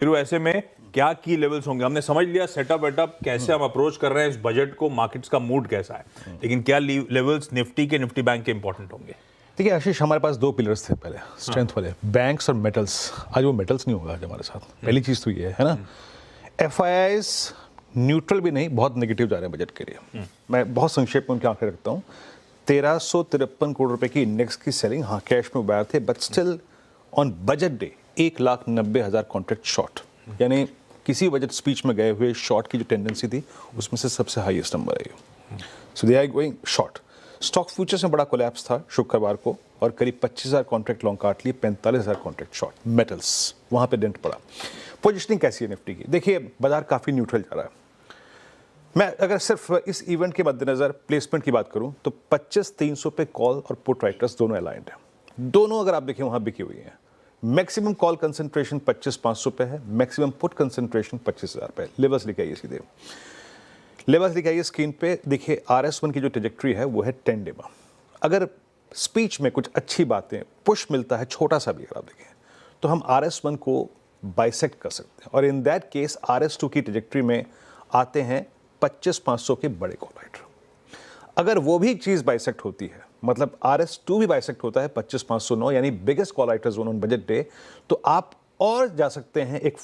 फिर ऐसे में क्या की लेवल्स होंगे? हमने समझ लिया सेटअप वेटअप कैसे हम अप्रोच कर रहे हैं इस बजट को, मार्केट्स का मूड कैसा है, लेकिन क्या लेवल्स निफ्टी बैंक के इंपॉर्टेंट होंगे? देखिए आशीष, हमारे पास दो पिलर्स थे पहले स्ट्रेंथ वाले, बैंक्स और मेटल्स। आज वो मेटल्स नहीं होगा आज हमारे साथ। पहली चीज़ तो ये है ना, एफआईआईज न्यूट्रल भी नहीं, बहुत नेगेटिव जा रहे हैं बजट के लिए। मैं बहुत संक्षेप में उनके आंकड़े रखता हूँ। 1353 करोड़ रुपए की इंडेक्स की सेलिंग, हाँ कैश में उबार थे, but still on budget day 1,90,000 contract short, यानी किसी बजट स्पीच में गए हुए शॉर्ट की जो टेंडेंसी थी उसमें से सबसे हाईएस्ट नंबर है ये। So they are going short. Stock futures में बड़ा कोलैप्स था शुक्रवार को और करीब 25,000 कॉन्ट्रैक्ट लॉन्ग काट लिए, 45,000 कॉन्ट्रैक्ट शॉर्ट। मेटल्स वहां पे डेंट पड़ा। पोजिशनिंग कैसी है निफ्टी की? देखिए बाजार काफी न्यूट्रल जा रहा है। मैं अगर सिर्फ इस इवेंट के मद्देनजर प्लेसमेंट की बात करूं तो 25,300 पे कॉल और पुट राइटर्स दोनों अलाइंड है। दोनों अगर आप देखें वहां बिकी हुई है। मैक्सिमम कॉल कंसंट्रेशन 25,500 पे है, मैक्सिमम पुट कंसंट्रेशन 25,000 पे है। लेवल्स लिखे आइए सीधे, लेवल्स लिखे आइए स्क्रीन पे। देखिए RS1 की जो ट्रेजेक्ट्री है वो है 10 डे में। अगर स्पीच में कुछ अच्छी बातें, पुश मिलता है छोटा सा भी अगर आप देखें, तो हम RS1 को बाइसेक्ट कर सकते हैं और इन दैट केस RS2 की ट्रेजेक्ट्री में आते हैं 25,500 के बड़े कॉल राइटर। अगर वो भी चीज बाइसेक्ट होती है, मतलब RS2 भी बाइसेक्ट होता है 25,509, यानी biggest call writer zone on budget day, तो आप और जा सकते हैं एक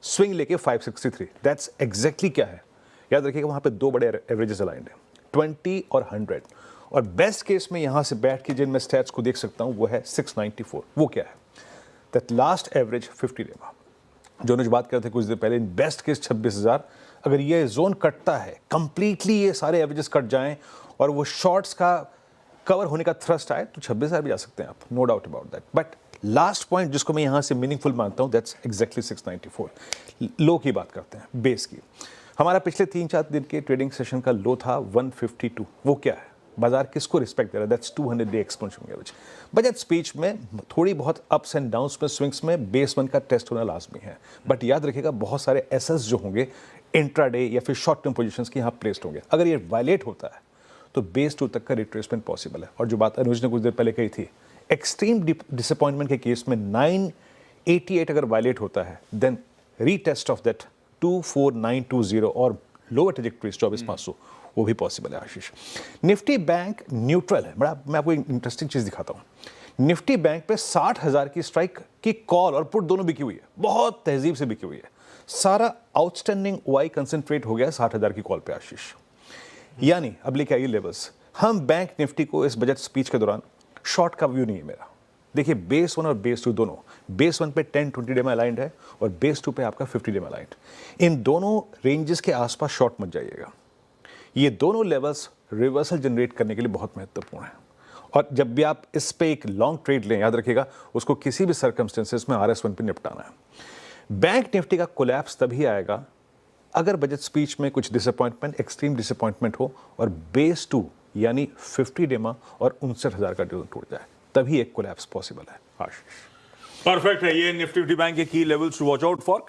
स्विंग लेके 563। दैट्स एग्जैक्टली क्या है, याद रखिएगा वहां पे दो बड़े एवरेजेस अलाइंड हैं, 20 और 100। और बेस्ट केस में यहां से बैठ के जिन मैं स्टैट्स को देख सकता हूं वो है 694। वो क्या है? दैट लास्ट एवरेज 50 डे में जो बात कर रहे थे कुछ देर पहले, इन बेस्ट केस 26,000। अगर ये जोन कटता है कंप्लीटली, ये सारे एवरेजेस कट जाएं और वो शॉर्ट्स का कवर होने का थ्रस्ट आए, तो 26,000 भी जा सकते हैं आप, no doubt about that. But last point जिसको मैं यहां से मीनिंगफुल मानता हूं, दैट्स एग्जैक्टली 694। लो की बात करते हैं, बेस की। हमारा पिछले 3-4 दिन के ट्रेडिंग सेशन का लो था 152। वो क्या है? बाजार किसको रिस्पेक्ट दे रहा है? That's 200 day exponential average. Budget speech में थोड़ी बहुत अप्स एंड डाउन्स में, स्विंग्स में बेस 1 का टेस्ट होना लाजमी है। बट याद रखिएगा बहुत सारे एसेट्स जो होंगे इंट्राडे या फिर शॉर्ट टर्म पोजीशंस के यहाँ प्लेस्ड होंगे। अगर ये वायलेट होता है तो बेस 2 तक का रिट्रेसमेंट पॉसिबल है। और जो बात अनुज ने कुछ देर पहले कही थी, एक्सट्रीम डिसअपॉइंटमेंट के केस में 988 अगर वायलेट होता है, देन रीटेस्ट ऑफ दैट 24920 और लोअर ट्रेजेक्टरीज 24,500 वो भी पॉसिबल है आशीष। निफ्टी बैंक न्यूट्रल है। बड़ा मैं आपको एक इंटरेस्टिंग चीज दिखाता हूं। निफ्टी बैंक पे 60,000 की स्ट्राइक की कॉल और पुट दोनों बिकी हुई है, बहुत तहजीब से बिकी हुई है। सारा आउटस्टैंडिंग OI कंसंट्रेट हो गया 60,000 की कॉल पे आशीष। यानी अब लेके आइए लेवल्स। हम बैंक निफ्टी को इस बजट स्पीच के दौरान, शॉर्ट का व्यू नहीं है मेरा। देखिए बेस 1 और बेस 2 दोनों, बेस 1 पे 10-20 डे में अलाइंड है और बेस 2 पे आपका 50 डे में अलाइंड। इन दोनों रेंजेस के आसपास शॉर्ट मत जाइएगा। ये दोनों लेवल्स रिवर्सल जनरेट करने के लिए बहुत महत्वपूर्ण है। और जब भी आप इस पे एक लॉन्ग ट्रेड लें, याद रखिएगा उसको किसी भी सर्कमस्टेंसेस में RS1 पे निपटाना है। बैंक निफ्टी का कोलैप्स तभी आएगा अगर बजट स्पीच में कुछ डिसअपॉइंटमेंट, एक्सट्रीम डिसअपॉइंटमेंट हो और बेस 2 यानी 50 डेमा और 59,000 का जोन टूट जाए, तभी एक कोलैप्स पॉसिबल है आशीष। परफेक्ट है। ये निफ्टी बैंक के की levels to watch out for.